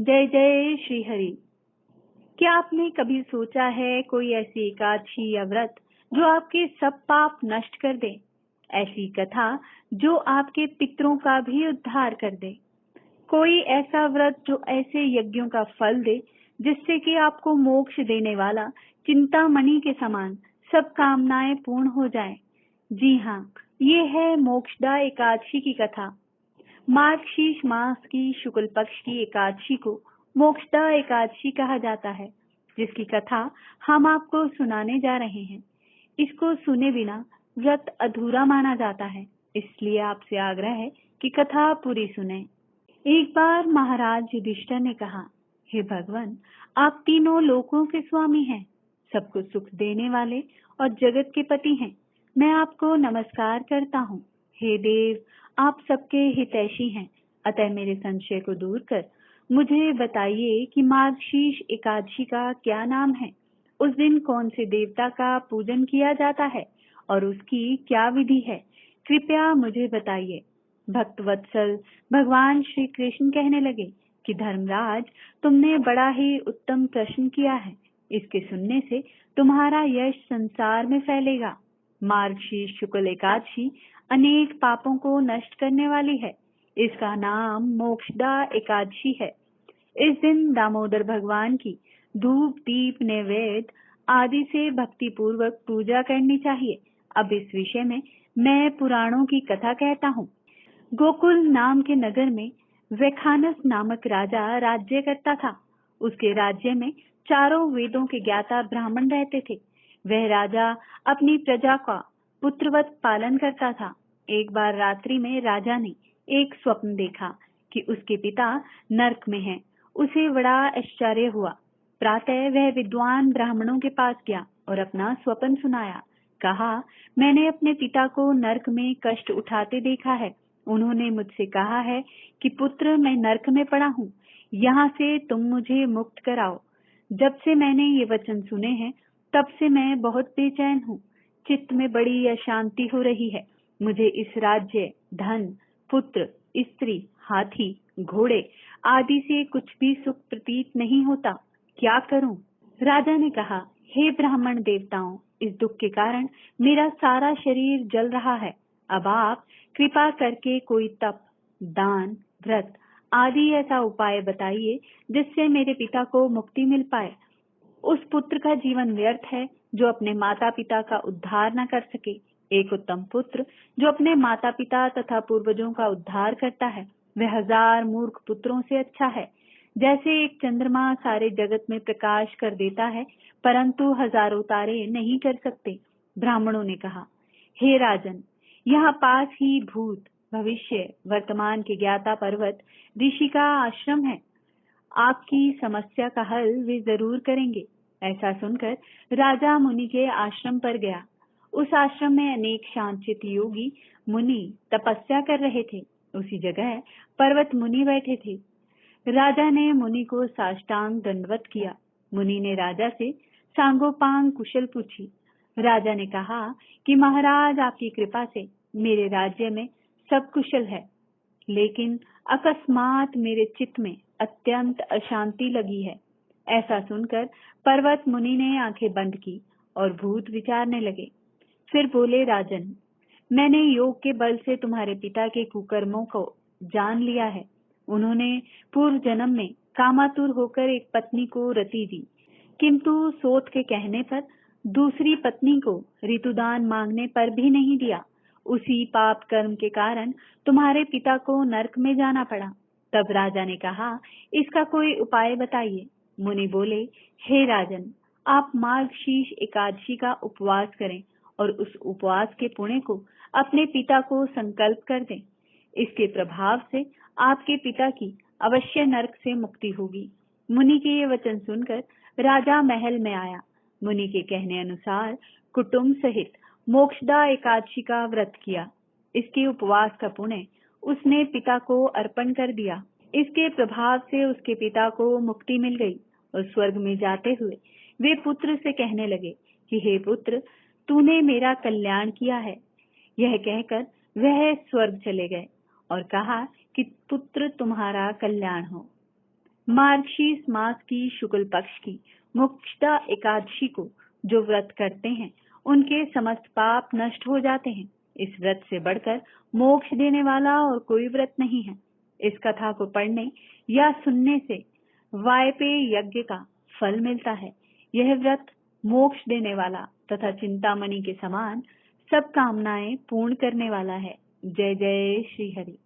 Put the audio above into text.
जय जय श्री हरि। क्या आपने कभी सोचा है कोई ऐसी एकादशी या व्रत जो आपके सब पाप नष्ट कर दे? ऐसी कथा जो आपके पितरों का भी उद्धार कर दे। कोई ऐसा व्रत जो ऐसे यज्ञों का फल दे जिससे कि आपको मोक्ष देने वाला चिंतामणि के समान सब कामनाएं पूर्ण हो जाएं। जी हाँ, ये है मोक्षदा एकादशी की कथा। मार्गशीर्ष मास की शुक्ल पक्ष की एकादशी को मोक्षदा एकादशी कहा जाता है, जिसकी कथा हम आपको सुनाने जा रहे हैं। इसको सुने बिना व्रत अधूरा माना जाता है, इसलिए आपसे आग्रह है कि कथा पूरी सुने। एक बार महाराज युधिष्ठिर ने कहा, हे भगवान, आप तीनों लोकों के स्वामी हैं, सबको सुख देने वाले और जगत के पति हैं। मैं आपको नमस्कार करता हूँ। हे देव, आप सबके हितैषी हैं, अतः मेरे संशय को दूर कर मुझे बताइए कि मार्गशीर्ष एकादशी का क्या नाम है, उस दिन कौन से देवता का पूजन किया जाता है और उसकी क्या विधि है, कृपया मुझे बताइए। भक्त वत्सल भगवान श्री कृष्ण कहने लगे कि धर्मराज, तुमने बड़ा ही उत्तम प्रश्न किया है। इसके सुनने से तुम्हारा यश संसार में फैलेगा। मार्गशीर्ष शुक्ल एकादशी अनेक पापों को नष्ट करने वाली है। इसका नाम मोक्षदा एकादशी है। इस दिन दामोदर भगवान की धूप दीप नैवेद्य आदि से भक्ति पूर्वक पूजा करनी चाहिए। अब इस विषय में मैं पुराणों की कथा कहता हूँ। गोकुल नाम के नगर में वैखानस नामक राजा राज्य करता था। उसके राज्य में चारों वेदों के ज्ञाता ब्राह्मण रहते थे। वह राजा अपनी प्रजा का पुत्रवत पालन करता था। एक बार रात्रि में राजा ने एक स्वप्न देखा कि उसके पिता नरक में हैं। उसे बड़ा आश्चर्य हुआ। प्रातः वह विद्वान ब्राह्मणों के पास गया और अपना स्वप्न सुनाया। कहा, मैंने अपने पिता को नरक में कष्ट उठाते देखा है। उन्होंने मुझसे कहा है कि पुत्र, मैं नरक में पड़ा हूँ, यहाँ से तुम मुझे मुक्त कराओ। जब से मैंने ये वचन सुने हैं तब से मैं बहुत बेचैन हूँ। चित्त में बड़ी अशांति हो रही है। मुझे इस राज्य, धन, पुत्र, स्त्री, हाथी, घोड़े आदि से कुछ भी सुख प्रतीत नहीं होता। क्या करूं? राजा ने कहा, हे ब्राह्मण देवताओं, इस दुख के कारण मेरा सारा शरीर जल रहा है। अब आप कृपा करके कोई तप, दान, व्रत आदि ऐसा उपाय बताइए जिससे मेरे पिता को मुक्ति मिल पाए। उस पुत्र का जीवन व्यर्थ है जो अपने माता पिता का उद्धार न कर सके। एक उत्तम पुत्र जो अपने माता पिता तथा पूर्वजों का उद्धार करता है, वह 1000 मूर्ख पुत्रों से अच्छा है। जैसे एक चंद्रमा सारे जगत में प्रकाश कर देता है, परंतु हजारों तारे नहीं कर सकते। ब्राह्मणों ने कहा, हे राजन, यहाँ पास ही भूत, भविष्य, वर्तमान के ज्ञाता पर्वत ऋषि का आश्रम है। आपकी समस्या का हल वे जरूर करेंगे। ऐसा सुनकर राजा मुनि के आश्रम पर गया। उस आश्रम में अनेक शांतचित्त योगी मुनि तपस्या कर रहे थे। उसी जगह पर्वत मुनि बैठे थे। राजा ने मुनि को साष्टांग दंडवत किया। मुनि ने राजा से सांगोपांग कुशल पूछी। राजा ने कहा कि महाराज, आपकी कृपा से मेरे राज्य में सब कुशल है, लेकिन अकस्मात मेरे चित्त में अत्यंत अशांति लगी है। ऐसा सुनकर पर्वत मुनि ने आंखें बंद की और भूत विचारने लगे। फिर बोले, राजन, मैंने योग के बल से तुम्हारे पिता के कुकर्मों को जान लिया है। उन्होंने पूर्व जन्म में कामातुर होकर एक पत्नी को रति दी, किंतु सोत के कहने पर दूसरी पत्नी को ऋतुदान मांगने पर भी नहीं दिया। उसी पाप कर्म के कारण तुम्हारे पिता को नरक में जाना पड़ा। तब राजा ने कहा, इसका कोई उपाय बताइए। मुनि बोले, हे राजन, आप मार्गशीर्ष एकादशी का उपवास करें और उस उपवास के पुण्य को अपने पिता को संकल्प कर दें। इसके प्रभाव से आपके पिता की अवश्य नरक से मुक्ति होगी। मुनि के ये वचन सुनकर राजा महल में आया। मुनि के कहने अनुसार कुटुंब सहित मोक्षदा एकादशी का व्रत किया। इसके उपवास का पुण्य उसने पिता को अर्पण कर दिया। इसके प्रभाव से उसके पिता को मुक्ति मिल गई और स्वर्ग में जाते हुए वे पुत्र से कहने लगे कि हे पुत्र, तूने मेरा कल्याण किया है। यह कहकर वह स्वर्ग चले गए और कहा कि पुत्र, तुम्हारा कल्याण हो। मार्गशीर्ष मास की शुक्ल पक्ष की मोक्षदा एकादशी को जो व्रत करते हैं उनके समस्त पाप नष्ट हो जाते हैं। इस व्रत से बढ़कर मोक्ष देने वाला और कोई व्रत नहीं है। इस कथा को पढ़ने या सुनने से वायपेय यज्ञ का फल मिलता है। यह व्रत मोक्ष देने वाला तथा चिंतामणि के समान सब कामनाएं पूर्ण करने वाला है। जय जय श्री हरि।